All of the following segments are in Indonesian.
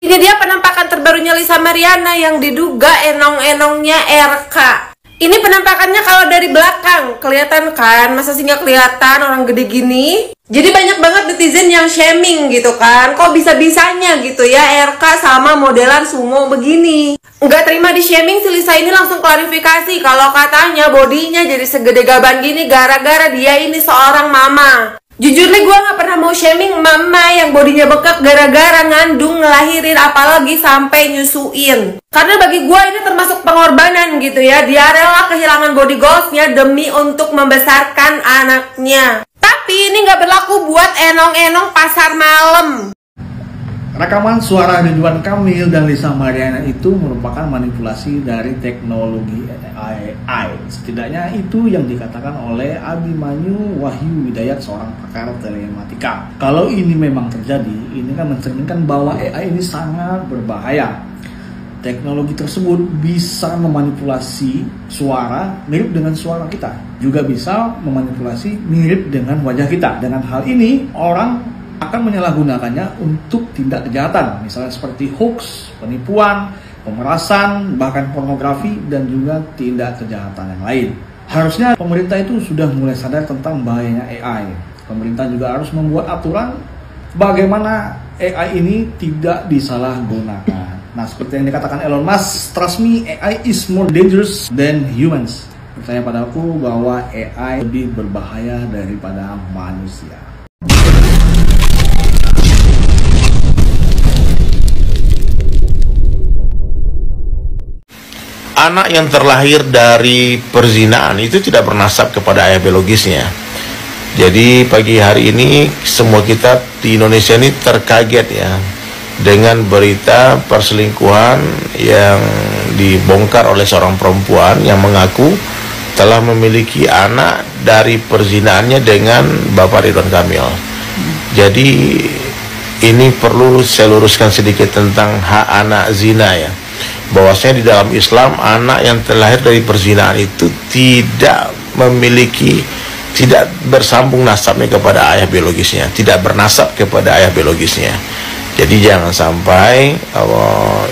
Ini dia penampakan terbarunya Lisa Mariana yang diduga enong-enongnya RK. Ini penampakannya kalau dari belakang, kelihatan kan? Masa sih nggak kelihatan orang gede gini? Jadi banyak banget netizen yang shaming gitu kan. Kok bisa-bisanya gitu ya RK sama modelan sumo begini. Nggak terima di shaming, si Lisa ini langsung klarifikasi kalau katanya bodinya jadi segede gaban gini gara-gara dia ini seorang mama. Jujur nih, gue gak pernah mau shaming mama yang bodinya bengkak gara-gara ngandung, ngelahirin, apalagi sampai nyusuin. Karena bagi gue ini termasuk pengorbanan gitu ya. Dia rela kehilangan body goals-nya demi untuk membesarkan anaknya. Tapi ini gak berlaku buat enong-enong pasar malam. Rekaman suara Ridwan Kamil dan Lisa Mariana itu merupakan manipulasi dari teknologi AI. Setidaknya itu yang dikatakan oleh Abimanyu Wahyu Hidayat, seorang pakar telematika. Kalau ini memang terjadi, ini kan mencerminkan bahwa AI ini sangat berbahaya. Teknologi tersebut bisa memanipulasi suara mirip dengan suara kita, juga bisa memanipulasi mirip dengan wajah kita. Dengan hal ini, orang akan menyalahgunakannya untuk tindak kejahatan, misalnya seperti hoax, penipuan, pemerasan, bahkan pornografi, dan juga tindak kejahatan yang lain. Harusnya pemerintah itu sudah mulai sadar tentang bahayanya AI. Pemerintah juga harus membuat aturan bagaimana AI ini tidak disalahgunakan. Nah, seperti yang dikatakan Elon Musk, trust me, AI is more dangerous than humans. Percaya padaku bahwa AI lebih berbahaya daripada manusia. Anak yang terlahir dari perzinaan itu tidak bernasab kepada ayah biologisnya. Jadi pagi hari ini semua kita di Indonesia ini terkaget ya dengan berita perselingkuhan yang dibongkar oleh seorang perempuan yang mengaku telah memiliki anak dari perzinaannya dengan Bapak Ridwan Kamil. Jadi ini perlu saya luruskan sedikit tentang hak anak zina ya. Bahwasanya di dalam Islam anak yang terlahir dari perzinahan itu tidak bersambung nasabnya kepada ayah biologisnya, tidak bernasab kepada ayah biologisnya. Jadi jangan sampai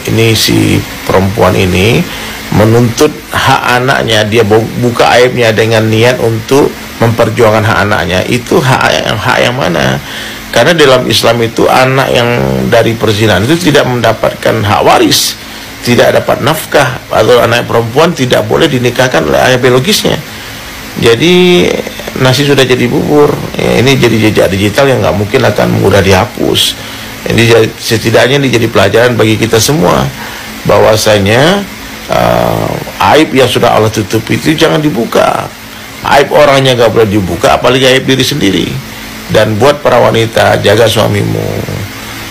ini si perempuan ini menuntut hak anaknya, dia buka aibnya dengan niat untuk memperjuangkan hak anaknya. Itu hak yang mana? Karena dalam Islam itu anak yang dari perzinahan itu tidak mendapatkan hak waris, tidak dapat nafkah, atau anak perempuan tidak boleh dinikahkan oleh ayah biologisnya. Jadi nasi sudah jadi bubur ya, ini jadi jejak digital yang nggak mungkin akan mudah dihapus. Jadi setidaknya ini jadi pelajaran bagi kita semua bahwasanya aib yang sudah Allah tutupi itu jangan dibuka. Aib orangnya nggak boleh dibuka, apalagi aib diri sendiri. Dan buat para wanita, jaga suamimu,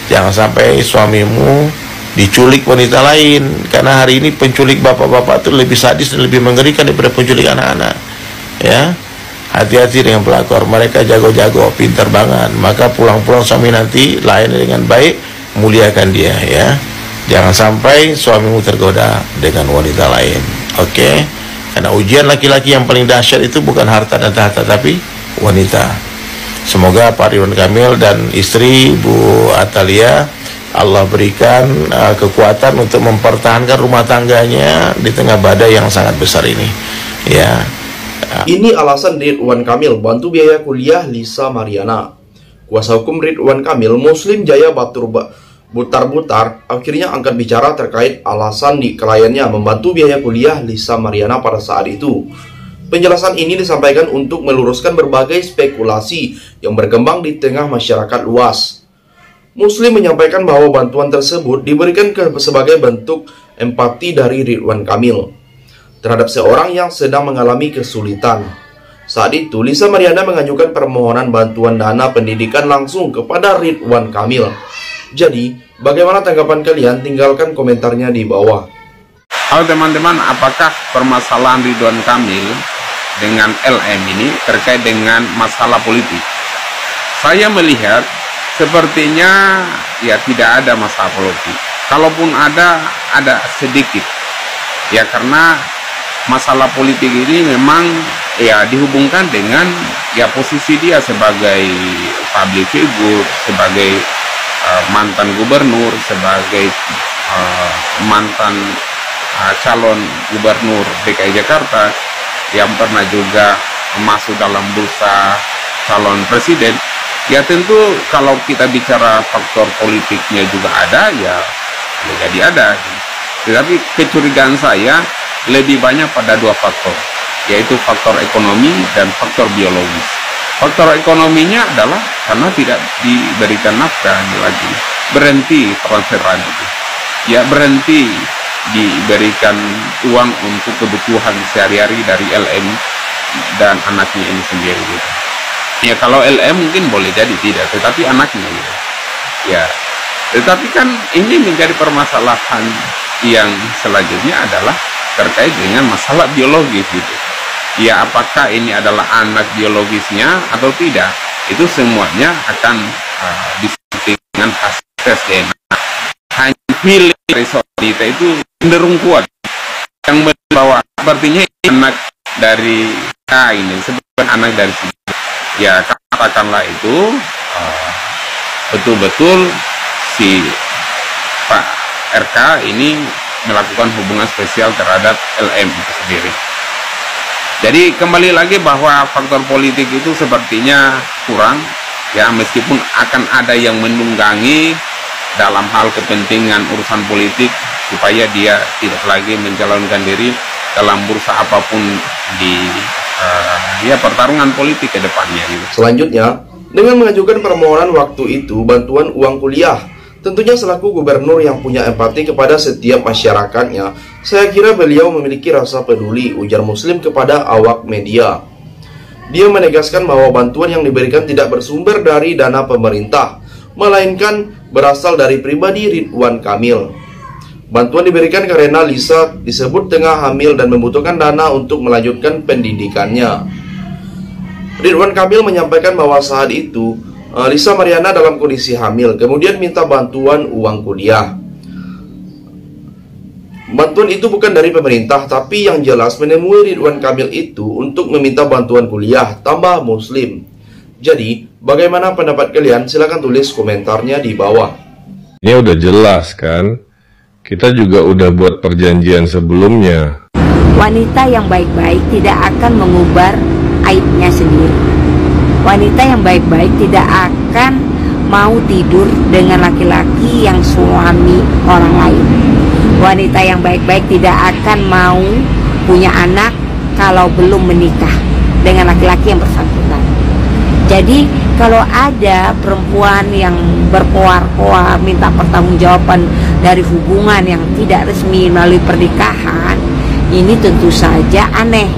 jangan sampai suamimu diculik wanita lain, karena hari ini penculik bapak-bapak itu lebih sadis dan lebih mengerikan daripada penculik anak-anak ya. Hati-hati dengan pelakor, mereka jago-jago, pintar banget. Maka pulang-pulang suami nanti layan dengan baik, muliakan dia ya. Jangan sampai suamimu tergoda dengan wanita lain. Oke? Karena ujian laki-laki yang paling dahsyat itu bukan harta dan tahta, tapi wanita. Semoga Pak Ridwan Kamil dan istri Bu Atalia Allah berikan kekuatan untuk mempertahankan rumah tangganya di tengah badai yang sangat besar ini ya. Ini alasan Ridwan Kamil bantu biaya kuliah Lisa Mariana. Kuasa hukum Ridwan Kamil, Muslim Jaya Batur Butar akhirnya angkat bicara terkait alasan di kliennya membantu biaya kuliah Lisa Mariana pada saat itu. Penjelasan ini disampaikan untuk meluruskan berbagai spekulasi yang berkembang di tengah masyarakat luas. Muslim menyampaikan bahwa bantuan tersebut diberikan sebagai bentuk empati dari Ridwan Kamil terhadap seorang yang sedang mengalami kesulitan. Saat itu, Lisa Mariana mengajukan permohonan bantuan dana pendidikan langsung kepada Ridwan Kamil. Jadi, bagaimana tanggapan kalian? Tinggalkan komentarnya di bawah. Halo teman-teman, apakah permasalahan Ridwan Kamil dengan LM ini terkait dengan masalah politik? Saya melihat sepertinya ya tidak ada masalah politik. Kalaupun ada sedikit. Ya karena masalah politik ini memang ya dihubungkan dengan ya posisi dia sebagai public figure, sebagai mantan gubernur, sebagai mantan calon gubernur DKI Jakarta, yang pernah juga masuk dalam bursa calon presiden. Ya tentu kalau kita bicara faktor politiknya juga ada, ya jadi ada. Tetapi kecurigaan saya lebih banyak pada dua faktor, yaitu faktor ekonomi dan faktor biologis. Faktor ekonominya adalah karena tidak diberikan nafkah lagi, berhenti transferan itu, ya berhenti diberikan uang untuk kebutuhan sehari-hari dari LM dan anaknya ini sendiri gitu. Ya kalau LM mungkin boleh jadi tidak, tetapi anaknya gitu. Ya, tetapi kan ini menjadi permasalahan yang selanjutnya adalah terkait dengan masalah biologis gitu. Ya apakah ini adalah anak biologisnya atau tidak, itu semuanya akan disetting dengan hasil tes DNA. Hanya pilih resulta itu cenderung kuat yang membawa, sepertinya anak dari A ini sebagai anak dari si. Ya katakanlah itu betul-betul si Pak RK ini melakukan hubungan spesial terhadap LM itu sendiri. Jadi kembali lagi bahwa faktor politik itu sepertinya kurang, ya meskipun akan ada yang menunggangi dalam hal kepentingan urusan politik supaya dia tidak lagi mencalonkan diri dalam bursa apapun di pertarungan politik ke depannya gitu. Selanjutnya, dengan mengajukan permohonan waktu itu bantuan uang kuliah, tentunya selaku gubernur yang punya empati kepada setiap masyarakatnya, saya kira beliau memiliki rasa peduli, ujar Muslim kepada awak media. Dia menegaskan bahwa bantuan yang diberikan tidak bersumber dari dana pemerintah, melainkan berasal dari pribadi Ridwan Kamil. Bantuan diberikan karena Lisa disebut tengah hamil dan membutuhkan dana untuk melanjutkan pendidikannya. Ridwan Kamil menyampaikan bahwa saat itu Lisa Mariana dalam kondisi hamil, kemudian minta bantuan uang kuliah. Bantuan itu bukan dari pemerintah, tapi yang jelas menemui Ridwan Kamil itu untuk meminta bantuan kuliah, tambah Muslim. Jadi, bagaimana pendapat kalian? Silahkan tulis komentarnya di bawah. Ini udah jelas kan? Kita juga udah buat perjanjian sebelumnya. Wanita yang baik-baik tidak akan mengubar aibnya sendiri. Wanita yang baik-baik tidak akan mau tidur dengan laki-laki yang suami orang lain. Wanita yang baik-baik tidak akan mau punya anak kalau belum menikah dengan laki-laki yang bersangkutan. Jadi kalau ada perempuan yang berkoar-koar minta pertanggungjawaban dari hubungan yang tidak resmi melalui pernikahan, ini tentu saja aneh.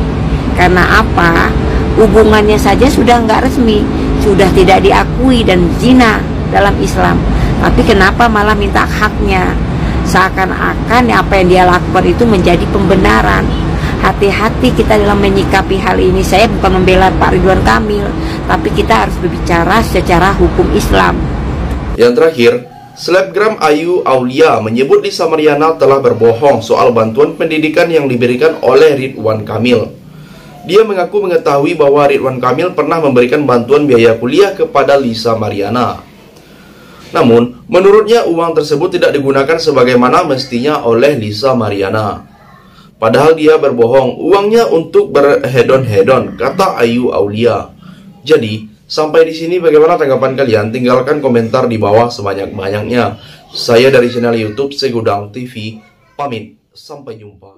Karena apa? Hubungannya saja sudah nggak resmi, sudah tidak diakui dan zina dalam Islam. Tapi kenapa malah minta haknya? Seakan-akan apa yang dia lakukan itu menjadi pembenaran. Hati-hati kita dalam menyikapi hal ini. Saya bukan membela Pak Ridwan Kamil, tapi kita harus berbicara secara hukum Islam. Yang terakhir, selebgram Ayu Aulia menyebut Lisa Mariana telah berbohong soal bantuan pendidikan yang diberikan oleh Ridwan Kamil. Dia mengaku mengetahui bahwa Ridwan Kamil pernah memberikan bantuan biaya kuliah kepada Lisa Mariana. Namun, menurutnya uang tersebut tidak digunakan sebagaimana mestinya oleh Lisa Mariana. Padahal dia berbohong, uangnya untuk berhedon-hedon, kata Ayu Aulia. Jadi, sampai di sini bagaimana tanggapan kalian? Tinggalkan komentar di bawah sebanyak-banyaknya. Saya dari channel YouTube Segudang TV, pamit, sampai jumpa.